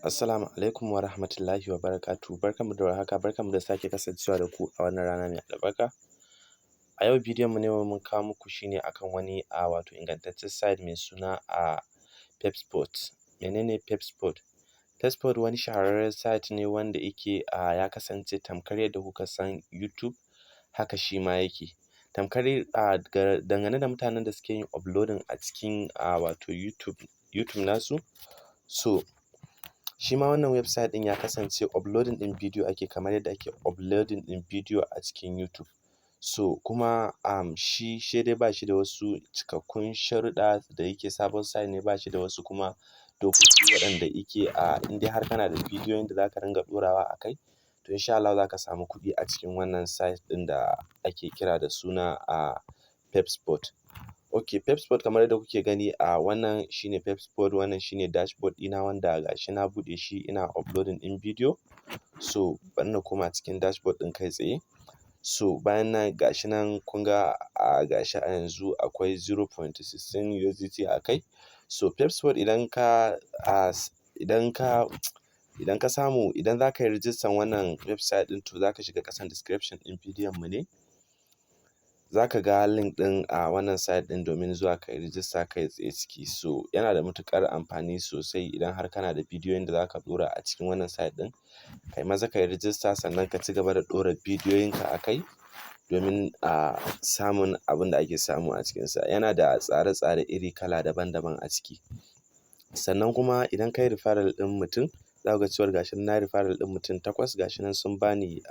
Assalamu alaikum wa rahmatullahi wa barakatuhu. Barkanmu da warhaka, barkanmu da sake kasancewa da ku a wannan rana mai albarka. A yau bidiyon mu na yau mun kawo muku shi ne akan wani wato ingantaccen site mai suna febspot. Menene febspot? Febspot wani shahararren site ne wanda yake ya kasance tamkar yadda kuka san YouTube haka shi ma yake. Tamkar dangane da mutanen da suke yin uploading a cikin wato YouTube nasu, so shi ma wannan website ɗin ya kasance uploading ɗin bidiyo ake kamar yadda ake uploading ɗin bidiyo a cikin YouTube. So kuma shi dai ba shi da wasu cikakkun sharuɗa da yake sabon site ne, ba shi da wasu kuma dokoki waɗanda yake in dai har kana da bidiyoyin da za ka ringa ɗorawa a kai, to insha Allahu za ka samu kuɗi a cikin wannan site ɗin da ake kira da suna febspot. Ok, febspot kamar yadda kuke gani wannan shi ne febspot, wannan shi ne dashboard ɗina wanda ga shi na buɗe shi ina uploading ɗin bidiyo. So bari na koma cikin dashboard ɗin kai tsaye. So bayan nan ga shi nan kun ga ga shi a yanzu akwai 0.16 USDT a kai. So febspot idan za ka yi rijistar wannan website ɗin, to za ka shiga ƙasan description ɗin bidiyon mu ne. Za ka ga link ɗin wannan site ɗin domin zuwa ka yi rijista kai tsaye ciki. So yana da matuƙar amfani sosai idan har kana da bidiyoyin da za ka ɗora a cikin wannan site ɗin. Kai maza ka yi rijista sannan ka ci gaba da ɗora bidiyoyinka a kai domin samun abin da ake samu a cikinsa. Yana da tsare-tsare iri kala daban-daban a ciki. Sannan kuma idan ka yi referral ɗin mutum, za ku ga cewar ga shi nan na yi referral ɗin mutum 8, ga shi nan sun ba ni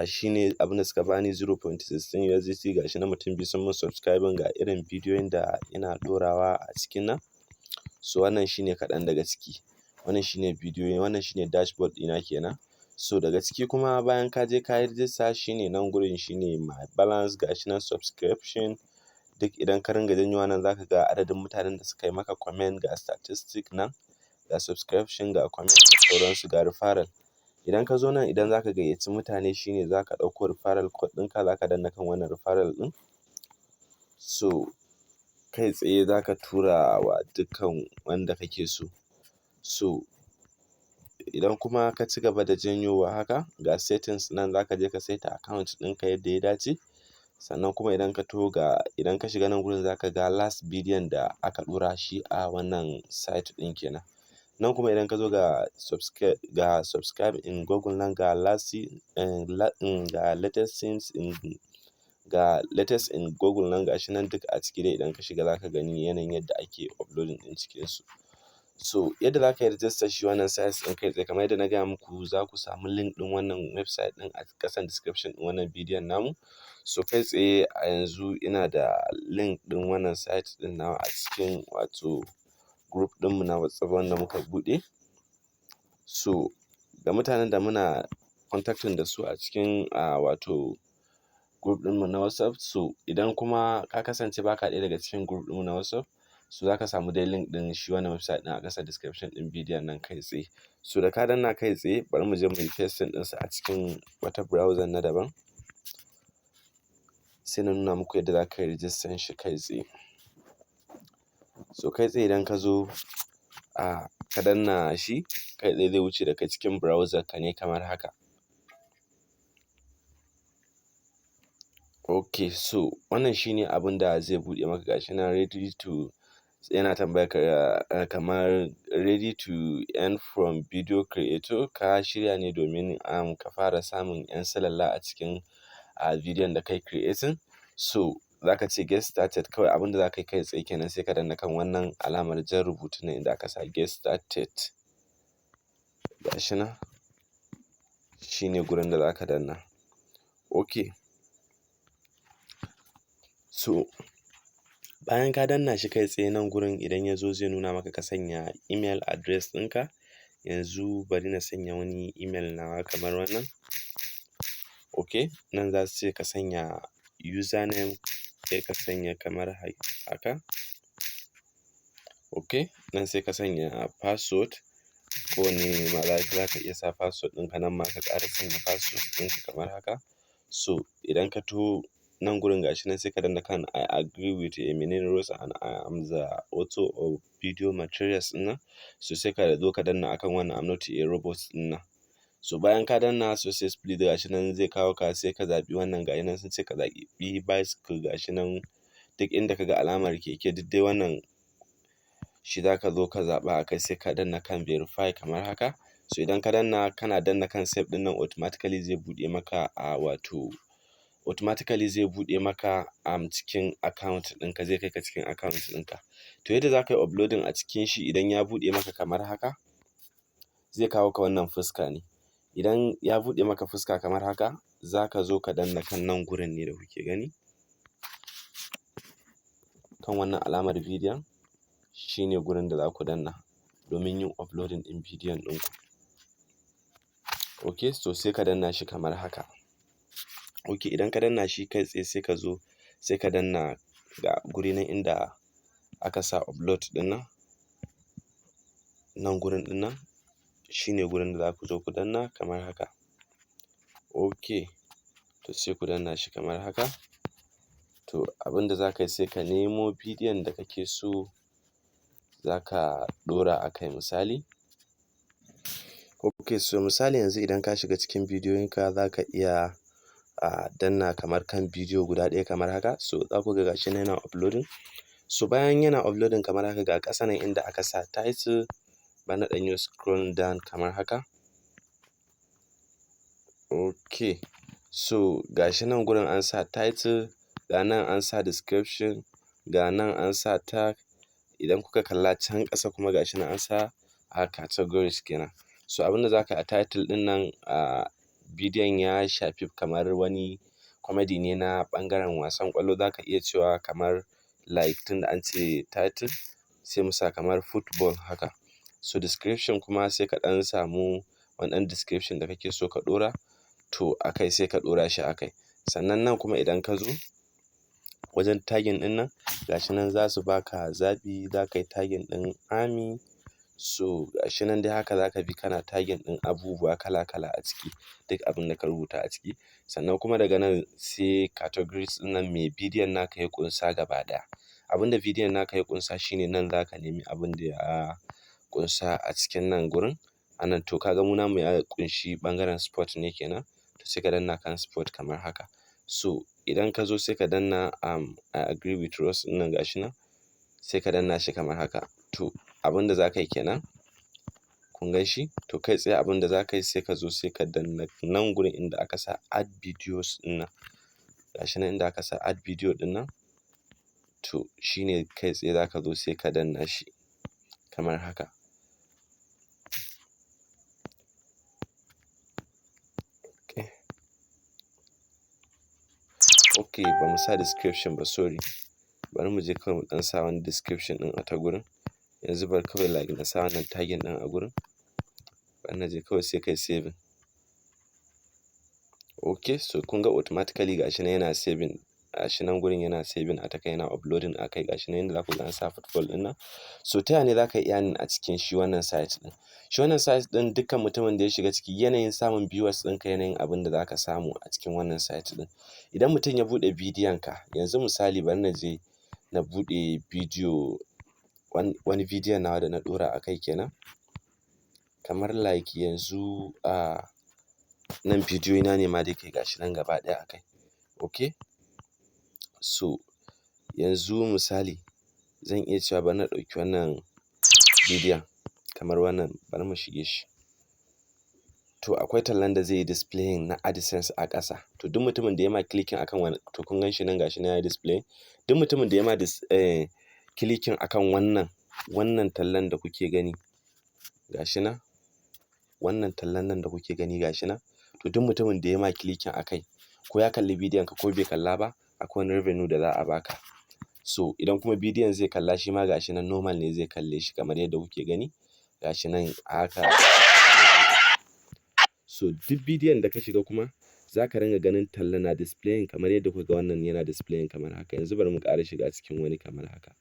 shi ne abin da suka bani 0.16 USDT. Ga shi nan mutum 2 sun mun subscribing ga irin bidiyoyin da ina ɗorawa a cikin nan. So wannan shi ne kaɗan daga ciki. Wannan shi ne bidiyoyi, wannan shi ne dashboard ɗina kenan. So daga ciki kuma bayan ka je ka yi rijista, shi ne nan gurin shi ne my balance, ga shi nan subscription. Duk idan ka ringa janyowa nan za ka ga adadin mutanen da suka yi maka comment, ga statistic nan, ga subscription, ga comment da sauransu, ga referral. Idan ka zo nan idan za ka gayyaci mutane, shi ne za ka ɗauko referral code ɗinka, za ka danna kan wannan referral ɗin. So kai tsaye za ka tura wa dukkan wanda kake so. So idan kuma ka ci gaba da janyowa haka, ga settings nan za ka je ka saita account ɗinka yadda ya dace. Sannan kuma idan ka taho idan ka shiga nan gurin za ka ga last bidiyon da aka ɗora shi a wannan site ɗin kenan. Nan kuma idan ka zo ga subscribe in Google nan, ga latest in Google nan, ga shi nan duk a ciki dai idan ka shiga za ka gani yanayin yadda ake uploading ɗin cikinsu. So yadda za ka yi rijistar shi wannan site ɗin kai tsaye kamar yadda na gaya muku, za ku samu link ɗin wannan website ɗin a ƙasan description ɗin wannan bidiyon namu. So kai tsaye a yanzu ina da link ɗin wannan site ɗin nawa a cikin wato group ɗinmu na WhatsApp wanda muka buɗe. So ga mutanen da muna contacting da su a cikin wato group ɗinmu na WhatsApp, so idan kuma ka kasance ba ka ɗaya daga cikin group ɗinmu na WhatsApp, so za ka samu dai link ɗin shi wannan website ɗin a ƙasan description ɗin bidiyon nan kai tsaye. So da ka danna kai tsaye, bari mu je mu yi pasting ɗinsa a cikin wata browser na daban. Sai na nuna muku yadda za ka yi rijistar shi kai tsaye. So kai tsaye idan ka zo ka danna shi, kai tsaye zai wuce da kai cikin browser ka ne kamar haka. Ok, so wannan shi ne abin da zai buɗe maka, ga shi nan yana tambayar ka kamar ready to earn from video creator, ka shirya ne domin ka fara samun 'yan salalla a cikin bidiyon da kai creating. So za ka ce get started, kawai abin da za ka yi kai tsaye kenan, sai ka danna kan wannan alamar jan rubutu nan inda aka sa get started. Ga shi nan shi ne gurin da za ka danna. Ok, so bayan ka danna shi kai tsaye nan gurin idan ya zo zai nuna maka ka sanya email address ɗinka. Yanzu bari na sanya wani email nawa kamar wannan. Ok, nan za su ce ka sanya username, sai ka sanya kamar haka. Ok, nan sai ka sanya password. Kowane ma za ka iya sa password ɗinka, nan ma ka ƙara sanya password ɗinka kamar haka. So idan ka taho nan gurin gashi nan sai ka danna kan I agree with a menene rules and I am the author of video materials ɗin nan. So sai ka zo ka danna akan wannan I'm not a robot ɗin nan. So bayan ka danna so sai split gashi nan zai kawo ka sai ka zaɓi wannan gashi nan sun ce ka zaɓi bicycle gashi nan duk inda ka ga alamar keke duk dai wannan shi za ka zo ka zaɓa a kai sai ka danna kan verify kamar haka. So idan ka danna kana danna kan save ɗin nan automatically zai buɗe maka cikin account ɗinka, zai kai ka cikin account ɗinka. To yadda za ka yi uploading a cikin shi idan ya buɗe maka kamar haka zai kawo ka wannan fuska ne. Idan ya buɗe maka fuska kamar haka za ka zo ka danna kan nan gurin ne da kuke gani, kan wannan alamar bidiyon shi ne gurin da za ku danna domin yin uploading ɗin bidiyon ɗinku. Ok, so sai ka danna shi kamar haka. Ok, idan ka danna shi kai tsaye sai ka zo sai ka danna ga guri nan inda aka sa upload ɗin nan, nan gurin ɗin nan shi ne gurin da za ku zo ku danna kamar haka. Ok, to sai ku danna shi kamar haka. To abinda za ka yi sai ka nemo bidiyon da kake so za ka ɗora a kai misali. Ok, so misali yanzu idan ka shiga cikin bidiyoyinka za ka iya danna kamar kan bidiyo guda ɗaya kamar haka. So za ku ga gashi nan yana uploading. So bayan yana uploading kamar haka ga ƙasa nan inda aka sa title, bari na ɗan yi scrolling down kamar haka. Ok, so gashi nan gurin an sa title, ga nan an sa description, ga nan an sa tag. Idan kuka kalla can ƙasa kuma gashi nan an sa categories kenan. So abinda za ka yi a title ɗin nan bidiyon ya shafi kamar wani comedy ne na ɓangaren wasan ƙwallo, za ka iya cewa kamar like tunda an ce title sai mu sa kamar football haka. So description kuma sai ka ɗan samu wani ɗan description da kake so ka ɗora to a kai sai ka ɗora shi a kai. Sannan nan kuma idan ka zo wajen tagging ɗin nan gashi nan za su baka zaɓi za ka yi tagging ɗin army. So gashi nan dai haka za ka bi kana tagging ɗin abubuwa kala kala a ciki, duk abin da ka rubuta a ciki. Sannan kuma daga nan sai categories ɗin nan me bidiyon naka ya ƙunsa gaba ɗaya. Abinda bidiyon naka ya ƙunsa shine nan za ka nemi abin da ya ƙunsa a cikin nan gurin. A nan to ka ga mu namu ya ƙunshi ɓangaren sport ne kenan, to sai ka danna kan sport kamar haka. So idan ka zo sai ka danna I agree with rules ɗin nan gashi nan sai ka danna shi kamar haka. To abinda za ka yi kenan, kun gan shi? To kai tsaye abinda za ka yi sai ka zo sai ka danna nan gurin inda aka sa add videos ɗin nan. Gashi nan inda aka sa add video ɗin nan, to shi ne kai tsaye za ka zo sai ka danna shi kamar haka. Ok, ba mu sa description ba sorry. Bari mu je kawai mu ɗan sa wani description ɗin a ta gurin. Yanzu bari kawai like na sa wannan tagging ɗin a gurin. Bari na je kawai sai kai saving. Ok, so kun ga automatically gashi nan yana saving. Gashi nan gurin yana saving a ta kai yana uploading a kai gashi nan inda za ku ga an sa football ɗin nan. So ta yaya ne za ka yi earning a cikin shi wannan site ɗin? Shi wannan site ɗin dukkan mutumin da ya shiga ciki yanayin samun viewers ɗinka yanayin abin da za ka samu a cikin wannan site ɗin. Idan mutum ya buɗe bidiyon ka, yanzu misali bari na je na buɗe bidiyo wani bidiyon nawa da na ɗora a kai kenan. Kamar like yanzu nan bidiyoyina ne ma da yake gashi nan gaba ɗaya a kai. Ok, so yanzu misali zan iya cewa bari na ɗauki wannan bidiyon kamar wannan bari mu shige shi. To akwai tallan da zai yi displaying na AdSense a ƙasa. To duk mutumin da ya ma clicking akan wannan, to kun gan shi nan gashi nan ya yi display. Duk mutumin da ya ma clicking akan wannan tallan da kuke gani gashi nan, wannan tallan nan da kuke gani gashi nan, to duk mutumin da ya ma clicking a kai ko ya kalli bidiyon ka ko bai kalla ba akwai wani revenue da za a baka. So idan kuma bidiyon zai kalla shi ma gashi nan normal ne zai kalle shi kamar yadda kuke gani gashi nan haka. So duk bidiyon da ka shiga kuma za ka ringa ganin talla na displaying kamar yadda kuka ga wannan yana displaying kamar haka. Yanzu bari mu ƙara shiga cikin wani kamar haka.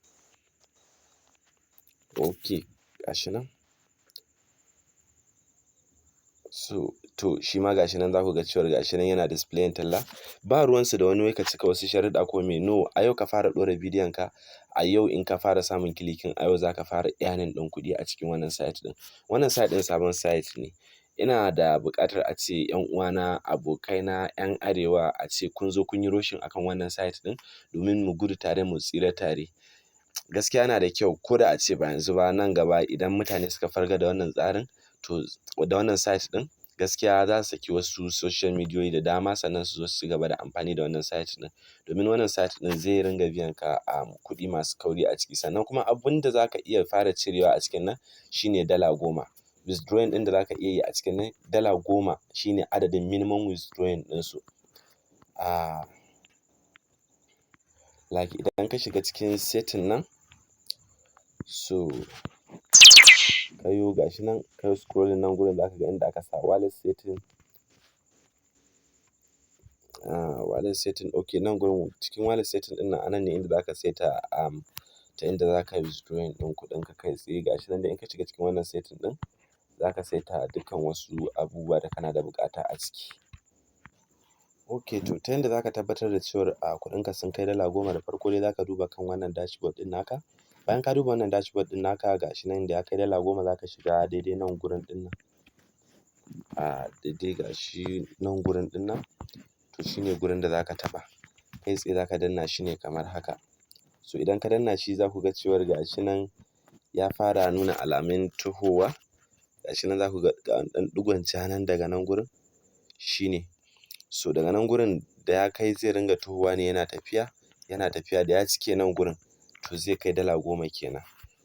Ok, gashi nan. So to shi ma gashi nan za ku ga cewar gashi nan yana displayin talla, ba ruwansu da wani wai ka cika wasu sharuɗa ko me, no, a yau ka fara ɗora bidiyon ka, a yau in ka fara samun kilikin, a yau za ka fara earning ɗin kuɗi a cikin wannan site ɗin. Wannan site ɗin sabon site ne, ina da buƙatar a ce ‘yan uwana, abokaina, ‘yan arewa a ce kun zo kun yi rushing akan wannan site ɗin domin mu gudu tare mu tsira tare. Gaskiya yana da kyau ko da a ce ba yanzu ba, nan gaba idan mutane suka farga da wannan tsarin, to da wannan site ɗin, gaskiya za su saki wasu social mediyoyi da dama sannan su zo su cigaba da amfani da wannan site ɗin, domin wannan site ɗin zai ringa biyan ka kuɗi masu kauri a ciki, sannan kuma abun da za ka iya fara cirewa a cikin nan shine $10. Withdrawing ɗin da za ka iya yi a cikin nan $10 shine adadin minimum withdrawing ɗinsu. Like idan ka shiga cikin setting nan, so ka yo gashi nan ka yi scrolling nan gurin za ka ga inda aka sa wallet setting. Wallet setting, okay, nan gurin cikin wallet setting ɗin nan, a nan ne inda za ka saita ta inda za ka yi withdrawing ɗin kuɗin ka kai tsaye. Gashi nan dai in ka shiga cikin wannan setting ɗin, za ka saita dukkan wasu abubuwa da kana da buƙata a ciki. Okay, to ta yanda za ka tabbatar da cewar kuɗinka sun kai $10, da farko dai za ka duba kan wannan dashboard ɗin naka. Bayan ka duba wannan dashboard ɗin naka, gashi nan da ya kai $10 za ka shiga daidai nan gurin ɗin nan. Daidai gashi nan gurin ɗin nan, to shine gurin da za ka taɓa. Kai tsaye za ka danna shi ne kamar haka. So idan ka danna shi za ku ga cewar gashi nan ya fara nuna alamun tahowa. Gashi nan za ku ga ɗan ɗigon ja nan daga nan gurin, shine. So daga nan gurin da ya kai zai ringa tahowa ne yana tafiya, yana tafiya, da ya cike nan gurin to zai kai $10 kenan.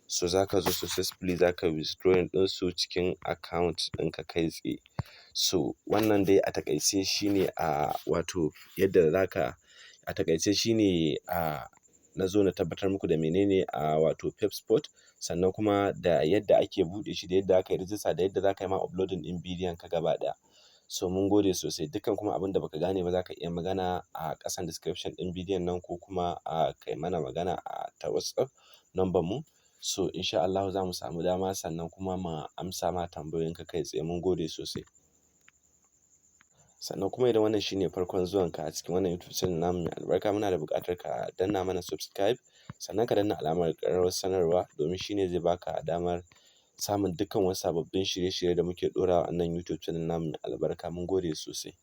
So za ka zo successfully za ka withdrawing ɗinsu cikin account ɗinka kai tsaye. So wannan dai a taƙaice shine wato yadda za ka, a taƙaice shine na zo na tabbatar muku da menene wato febspot, sannan kuma da yadda ake buɗe shi, da yadda aka yi rijista, da yadda za ka yi ma uploading ɗin bidiyon ka gaba ɗaya. So mun gode sosai. Dukkan kuma abin da baka gane ba za ka iya magana a ƙasan description ɗin bidiyon nan, ko kuma kai mana magana ta WhatsApp number mu. So insha Allahu za mu samu dama sannan kuma mu amsa ma tambayoyinka kai tsaye. Mun gode sosai. Sannan kuma idan wannan shine farkon zuwanka a cikin wannan YouTube channel namu mai albarka, muna da buƙatar ka danna mana subscribe, sannan ka danna alamar ƙararrawar sanarwa, domin shine zai baka damar samun dukkan wasu sababbin shirye-shirye da muke ɗorawa a nan YouTube channel namu mai albarka. Mun gode sosai.